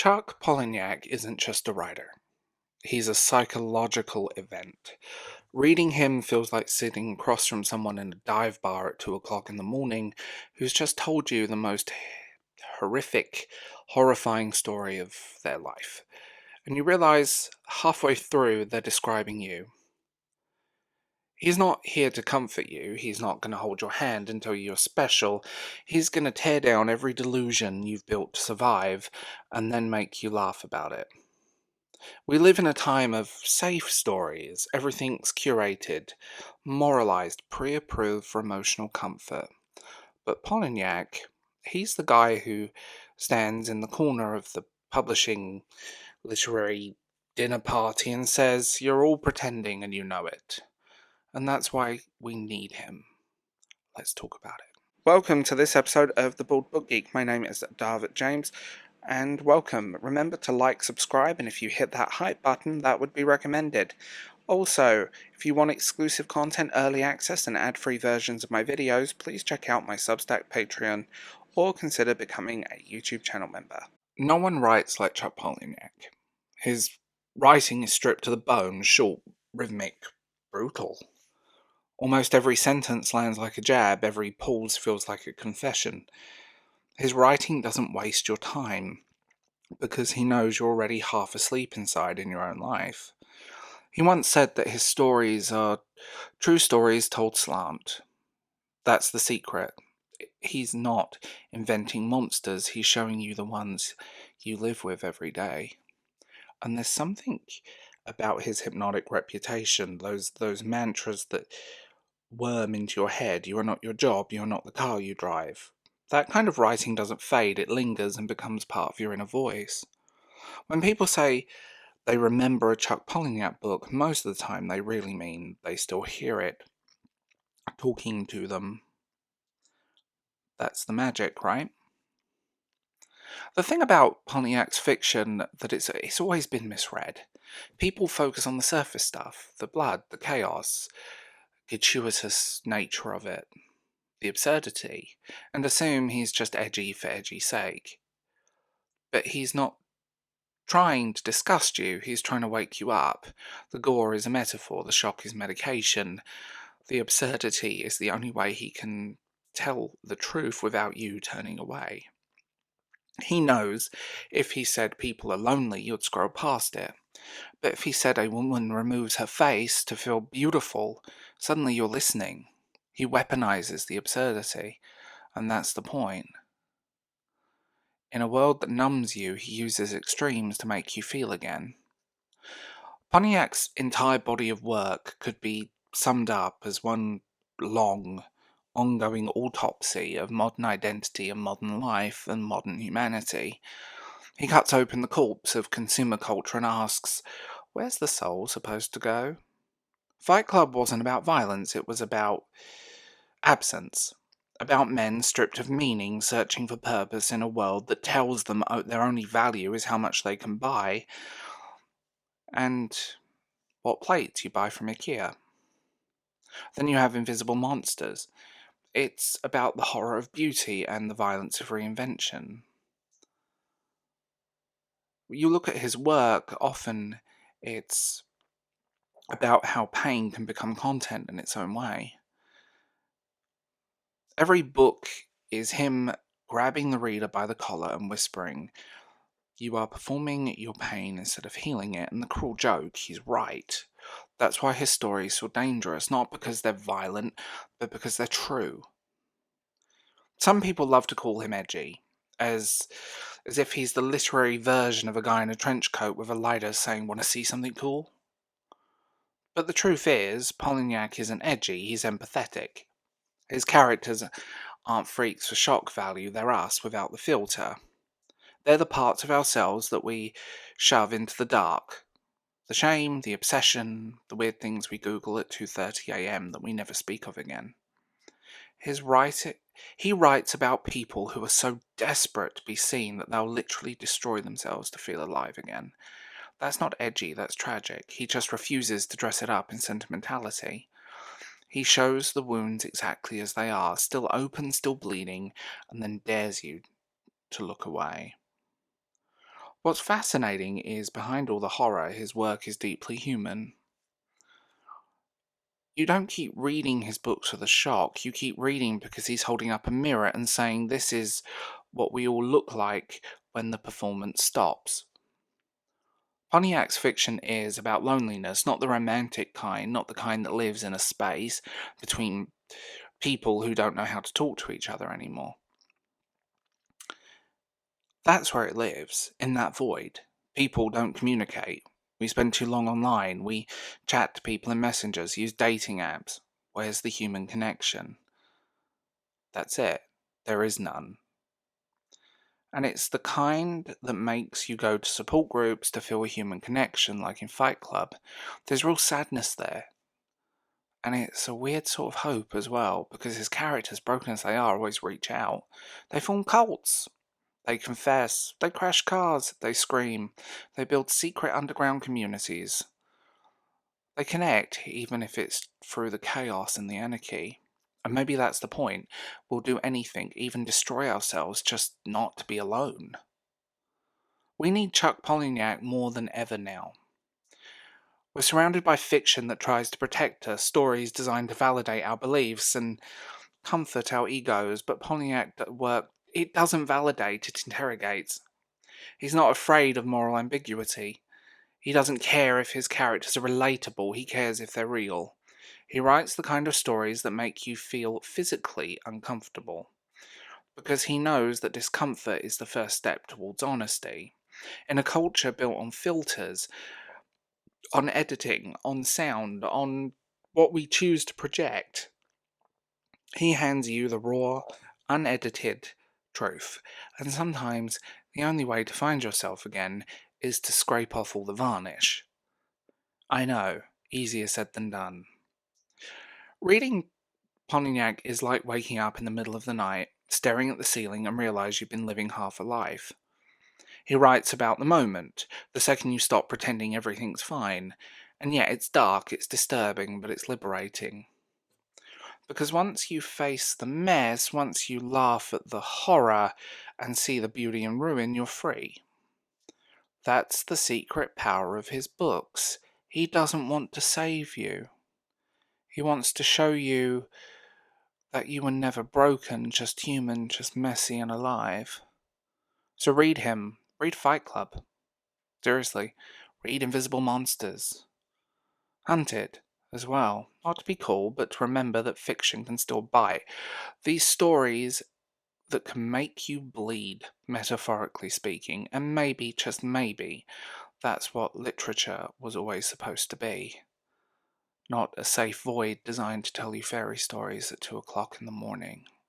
Chuck Palahniuk isn't just a writer. He's a psychological event. Reading him feels like sitting across from someone in a dive bar at 2 o'clock in the morning who's just told you the most horrific, horrifying story of their life. And you realize halfway through they're describing you. He's not here to comfort you. He's not going to hold your hand and tell you you're special. He's going to tear down every delusion you've built to survive and then make you laugh about it. We live in a time of safe stories. Everything's curated, moralized, pre-approved for emotional comfort. But Poliniak, he's the guy who stands in the corner of the publishing literary dinner party and says, "You're all pretending and you know it." And that's why we need him. Let's talk about it. Welcome to this episode of The Bald Book Geek. My name is David James, and welcome. Remember to like, subscribe, and if you hit that hype button, that would be recommended. Also, if you want exclusive content, early access, and ad-free versions of my videos, please check out my Substack, Patreon, or consider becoming a YouTube channel member. No one writes like Chuck Palahniuk. His writing is stripped to the bone, short, rhythmic, brutal. Almost every sentence lands like a jab, every pause feels like a confession. His writing doesn't waste your time, because he knows you're already half asleep inside in your own life. He once said that his stories are true stories told slant. That's the secret. He's not inventing monsters, he's showing you the ones you live with every day. And there's something about his hypnotic reputation, those mantras that worm into your head. You are not your job, you are not the car you drive. That kind of writing doesn't fade, it lingers and becomes part of your inner voice. When people say they remember a Chuck Palahniuk book, most of the time they really mean they still hear it talking to them. That's the magic, right? The thing about Palahniuk's fiction that it's always been misread. People focus on the surface stuff, the blood, the chaos, gratuitous nature of it, the absurdity, and assume he's just edgy for edgy's sake. But he's not trying to disgust you, he's trying to wake you up. The gore is a metaphor, the shock is medication, the absurdity is the only way he can tell the truth without you turning away. He knows if he said people are lonely, you'd scroll past it. But if he said a woman removes her face to feel beautiful, suddenly you're listening. He weaponizes the absurdity, and that's the point. In a world that numbs you, he uses extremes to make you feel again. Palahniuk's entire body of work could be summed up as one long, ongoing autopsy of modern identity and modern life and modern humanity. He cuts open the corpse of consumer culture and asks, where's the soul supposed to go? Fight Club wasn't about violence, it was about absence. About men stripped of meaning, searching for purpose in a world that tells them their only value is how much they can buy and what plates you buy from IKEA. Then you have Invisible Monsters. It's about the horror of beauty and the violence of reinvention. You look at his work, often it's about how pain can become content in its own way. Every book is him grabbing the reader by the collar and whispering, "You are performing your pain instead of healing it," and the cruel joke, he's right. That's why his stories are so dangerous, not because they're violent, but because they're true. Some people love to call him edgy, as if he's the literary version of a guy in a trench coat with a lighter saying, "Want to see something cool?" But the truth is, Palahniuk isn't edgy, he's empathetic. His characters aren't freaks for shock value, they're us without the filter. They're the parts of ourselves that we shove into the dark. The shame, the obsession, the weird things we Google at 2:30 a.m. that we never speak of again. He writes about people who are so desperate to be seen that they'll literally destroy themselves to feel alive again. That's not edgy, that's tragic. He just refuses to dress it up in sentimentality. He shows the wounds exactly as they are, still open, still bleeding, and then dares you to look away. What's fascinating is behind all the horror, his work is deeply human. You don't keep reading his books for the shock, you keep reading because he's holding up a mirror and saying this is what we all look like when the performance stops. Pontiac's fiction is about loneliness, not the romantic kind, not the kind that lives in a space between people who don't know how to talk to each other anymore. That's where it lives, in that void. People don't communicate. We spend too long online. We chat to people in messengers, use dating apps. Where's the human connection? That's it. There is none. And it's the kind that makes you go to support groups to feel a human connection, like in Fight Club. There's real sadness there. And it's a weird sort of hope as well, because his characters, broken as they are, always reach out. They form cults. They confess, they crash cars, they scream, they build secret underground communities. They connect, even if it's through the chaos and the anarchy. And maybe that's the point. We'll do anything, even destroy ourselves, just not to be alone. We need Chuck Palahniuk more than ever now. We're surrounded by fiction that tries to protect us, stories designed to validate our beliefs and comfort our egos, but Palahniuk work, it doesn't validate, it interrogates. He's not afraid of moral ambiguity. He doesn't care if his characters are relatable, he cares if they're real. He writes the kind of stories that make you feel physically uncomfortable, because he knows that discomfort is the first step towards honesty. In a culture built on filters, on editing, on sound, on what we choose to project, he hands you the raw, unedited truth. And sometimes the only way to find yourself again is to scrape off all the varnish. I know, easier said than done. Reading Pontiac is like waking up in the middle of the night, staring at the ceiling and realize you've been living half a life. He writes about the moment, the second you stop pretending everything's fine. And yet it's dark, it's disturbing, but it's liberating. Because once you face the mess, once you laugh at the horror and see the beauty and ruin, you're free. That's the secret power of his books. He doesn't want to save you. He wants to show you that you were never broken, just human, just messy and alive. So read him. Read Fight Club. Seriously. Read Invisible Monsters. Hunt it as well. Not to be cool, but to remember that fiction can still bite. These stories that can make you bleed, metaphorically speaking, and maybe, just maybe, that's what literature was always supposed to be. Not a safe void designed to tell you fairy stories at 2 o'clock in the morning.